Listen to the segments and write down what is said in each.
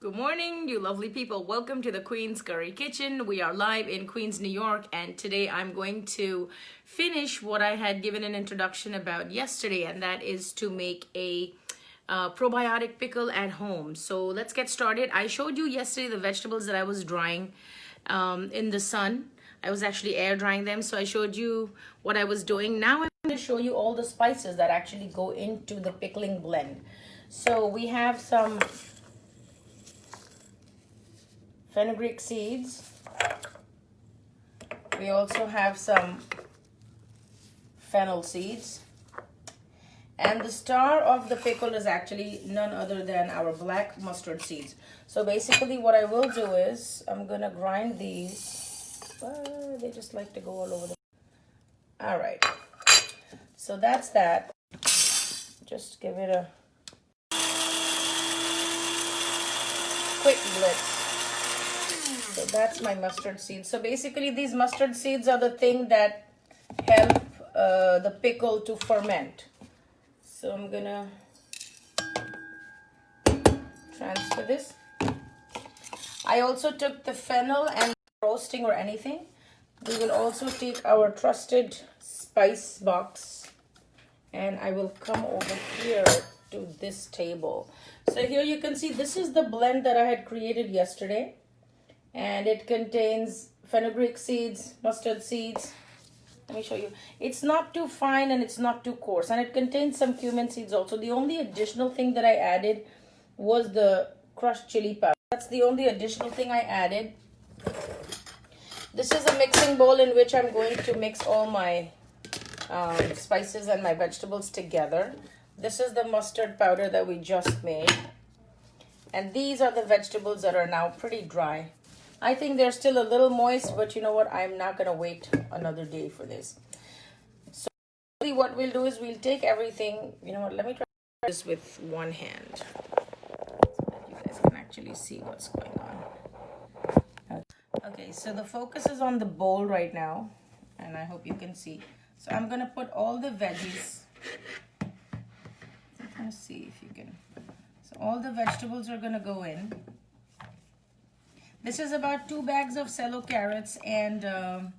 Good morning, you lovely people. Welcome to the Queen's Curry Kitchen. We are live in Queens, New York, and today I'm going to finish what I had given an introduction about yesterday, and that is to make a probiotic pickle at home. So let's get started. I showed you yesterday the vegetables that I was drying in the sun. I was actually air drying them, so I showed you what I was doing. Now I'm going to show you all the spices that actually go into the pickling blend. So we have some fenugreek seeds. We also have some fennel seeds. And the star of the pickle is actually none other than our black mustard seeds. So basically what I will do is I'm gonna grind these. They just like to go all over the... All right. So that's that. Just give it a quick blitz. So that's my mustard seeds. So basically these mustard seeds are the thing that help the pickle to ferment. So I'm gonna transfer this. I also took the fennel and roasting or anything. We will also take our trusted spice box and I will come over here to this table. So here you can see this is the blend that I had created yesterday. And it contains fenugreek seeds, mustard seeds. Let me show you. It's not too fine and it's not too coarse. And it contains some cumin seeds also. The only additional thing that I added was the crushed chili powder. That's the only additional thing I added. This is a mixing bowl in which I'm going to mix all my spices and my vegetables together. This is the mustard powder that we just made. And these are the vegetables that are now pretty dry. I think they're still a little moist, but you know what? I'm not going to wait another day for this. So what we'll do is we'll take everything. You know what? Let me try this with one hand so that you guys can actually see what's going on. Okay, so the focus is on the bowl right now, and I hope you can see. So I'm going to put all the veggies. I'm going to see if you can. So all the vegetables are going to go in. This is about 2 bags of cello carrots and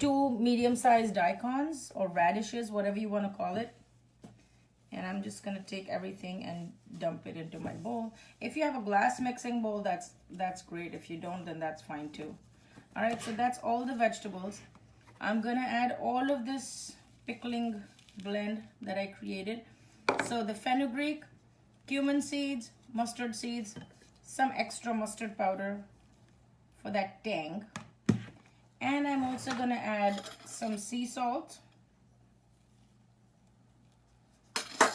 2 medium-sized daikons or radishes, whatever you want to call it. And I'm just going to take everything and dump it into my bowl. If you have a glass mixing bowl, that's great. If you don't, then that's fine too. All right, so that's all the vegetables. I'm going to add all of this pickling blend that I created. So the fenugreek, cumin seeds, mustard seeds, some extra mustard powder for that tang, and I'm also going to add some sea salt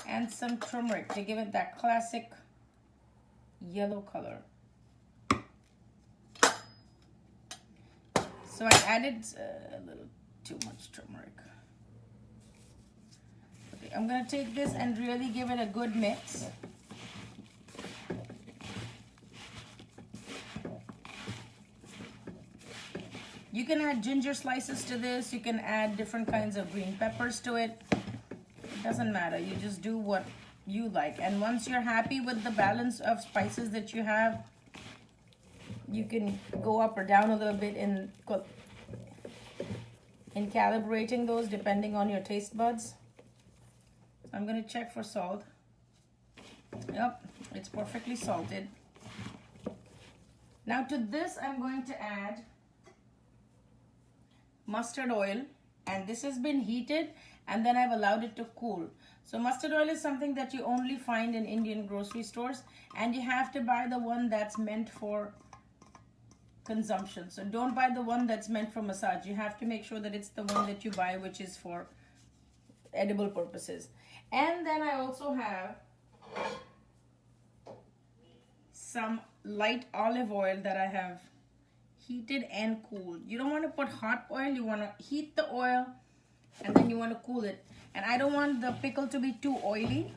and some turmeric to give it that classic yellow color. So I added a little too much turmeric. Okay, I'm going to take this and really give it a good mix. You can add ginger slices to this. You can add different kinds of green peppers to it. It doesn't matter. You just do what you like. And once you're happy with the balance of spices that you have, you can go up or down a little bit in calibrating those depending on your taste buds. So I'm going to check for salt. Yep, it's perfectly salted. Now to this, I'm going to add mustard oil, and this has been heated and then I've allowed it to cool. So mustard oil is something that you only find in Indian grocery stores, and you have to buy the one that's meant for consumption. So don't buy the one that's meant for massage. You have to make sure that it's the one that you buy which is for edible purposes. And then I also have some light olive oil that I have heated and cooled. You don't want to put hot oil. You want to heat the oil and then you want to cool it. And I don't want the pickle to be too oily.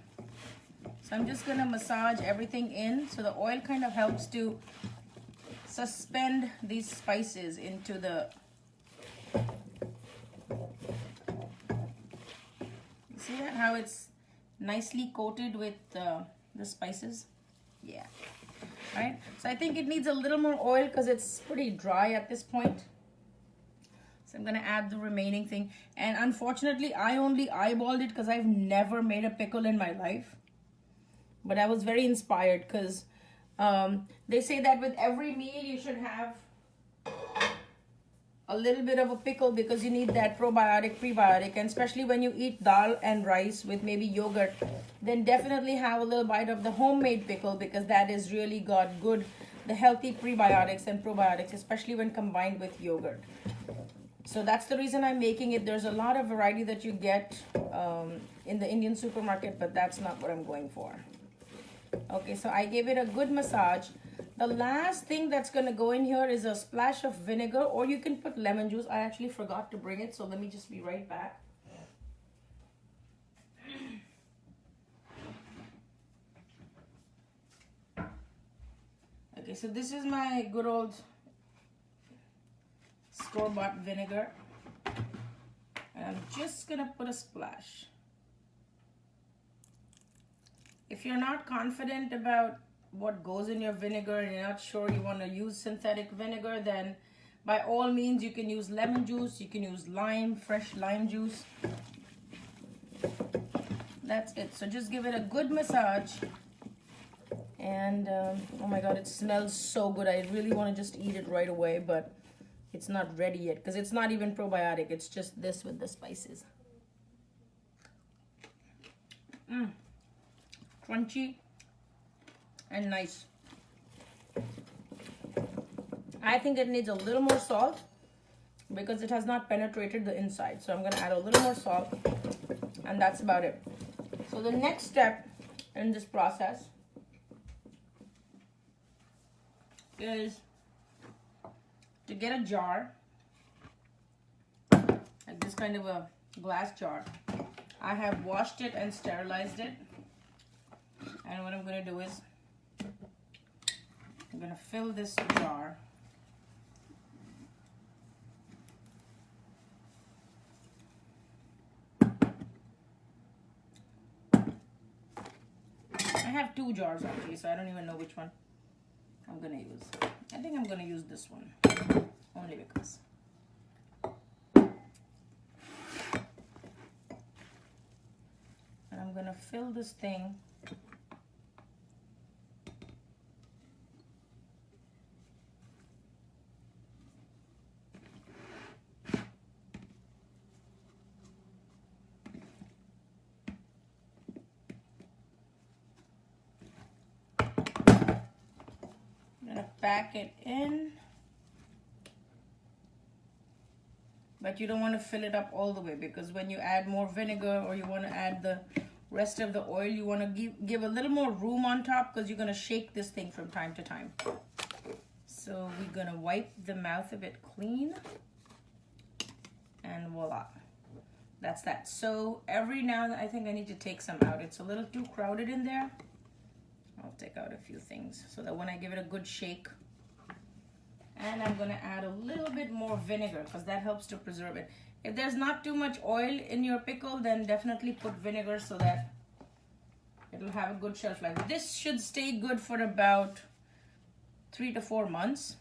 So I'm just going to massage everything in. So the oil kind of helps to suspend these spices into the... You see that? How it's nicely coated with the spices? Yeah. right? So I think it needs a little more oil because it's pretty dry at this point. So I'm gonna add the remaining thing. And unfortunately, I only eyeballed it because I've never made a pickle in my life. But I was very inspired because they say that with every meal you should have a little bit of a pickle because you need that probiotic, prebiotic, and especially when you eat dal and rice with maybe yogurt, then definitely have a little bite of the homemade pickle because that is really got good, the healthy prebiotics and probiotics, especially when combined with yogurt. So that's the reason I'm making it. There's a lot of variety that you get in the Indian supermarket, but that's not what I'm going for. Okay, so I gave it a good massage. The last thing that's going to go in here is a splash of vinegar, or you can put lemon juice. I actually forgot to bring it, so let me just be right back. Okay, so this is my good old store-bought vinegar. And I'm just going to put a splash. If you're not confident about what goes in your vinegar and you're not sure you want to use synthetic vinegar, then by all means you can use lemon juice, you can use lime, fresh lime juice. That's it. So just give it a good massage. And oh my god, it smells so good. I really want to just eat it right away, but it's not ready yet because it's not even probiotic. It's just this with the spices. Crunchy and nice. I think it needs a little more salt because it has not penetrated the inside. So I'm going to add a little more salt, and that's about it. So the next step in this process is to get a jar, like this kind of a glass jar. I have washed it and sterilized it. And what I'm going to do is I'm going to fill this jar I have two jars actually, so I don't even know which one I'm going to use. I think I'm going to use this one only because. And I'm going to fill this thing . Pack it in, but you don't want to fill it up all the way because when you add more vinegar or you want to add the rest of the oil, you want to give a little more room on top because you're going to shake this thing from time to time. So we're going to wipe the mouth of it clean, and voila, that's that. So every now and then I think I need to take some out. It's a little too crowded in there. I'll take out a few things so that when I give it a good shake. And I'm going to add a little bit more vinegar because that helps to preserve it. If there's not too much oil in your pickle, then definitely put vinegar so that it'll have a good shelf life. This should stay good for about 3 to 4 months.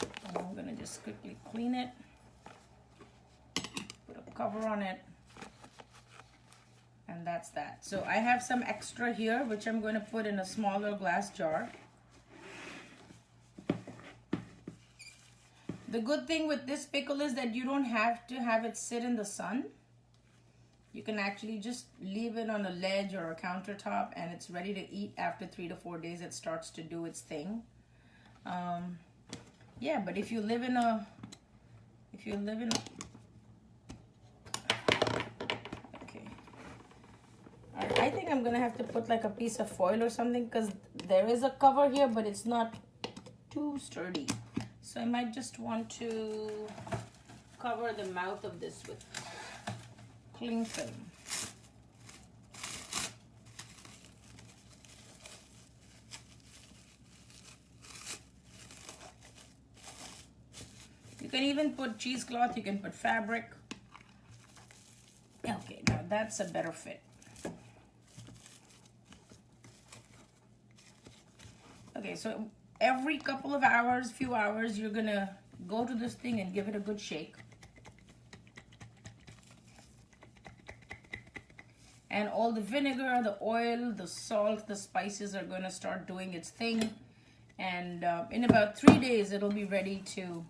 And I'm going to just quickly clean it. Put a cover on it. And that's that. So I have some extra here, which I'm going to put in a smaller glass jar. The good thing with this pickle is that you don't have to have it sit in the sun. You can actually just leave it on a ledge or a countertop and it's ready to eat after 3 to 4 days. It starts to do its thing. Yeah, but if you live in a, okay. I think I'm gonna have to put like a piece of foil or something because there is a cover here, but it's not too sturdy. So I might just want to cover the mouth of this with cling film. You can even put cheesecloth, you can put fabric. Okay, now that's a better fit. Okay, so every couple of hours, few hours, you're gonna go to this thing and give it a good shake. And all the vinegar, the oil, the salt, the spices are gonna start doing its thing. And in about 3 days, it'll be ready to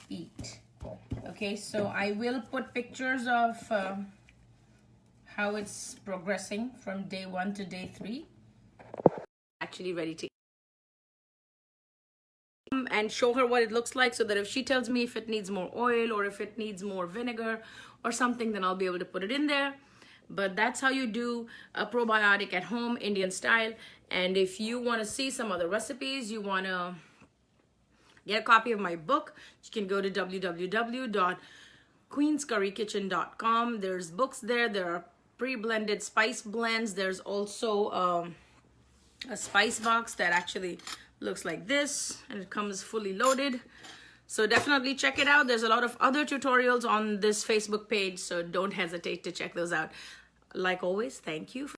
eat. Okay, so I will put pictures of how it's progressing from day 1 to day 3. Actually ready to eat. And show her what it looks like, so that if she tells me if it needs more oil or if it needs more vinegar or something, then I'll be able to put it in there. But that's how you do a probiotic at home, Indian style. And if you want to see some other recipes, you want to get a copy of my book, you can go to www.queenscurrykitchen.com. There's books there. There are pre-blended spice blends. There's also a spice box that actually looks like this, and it comes fully loaded. So definitely check it out. There's a lot of other tutorials on this Facebook page, so don't hesitate to check those out. Like always, thank you.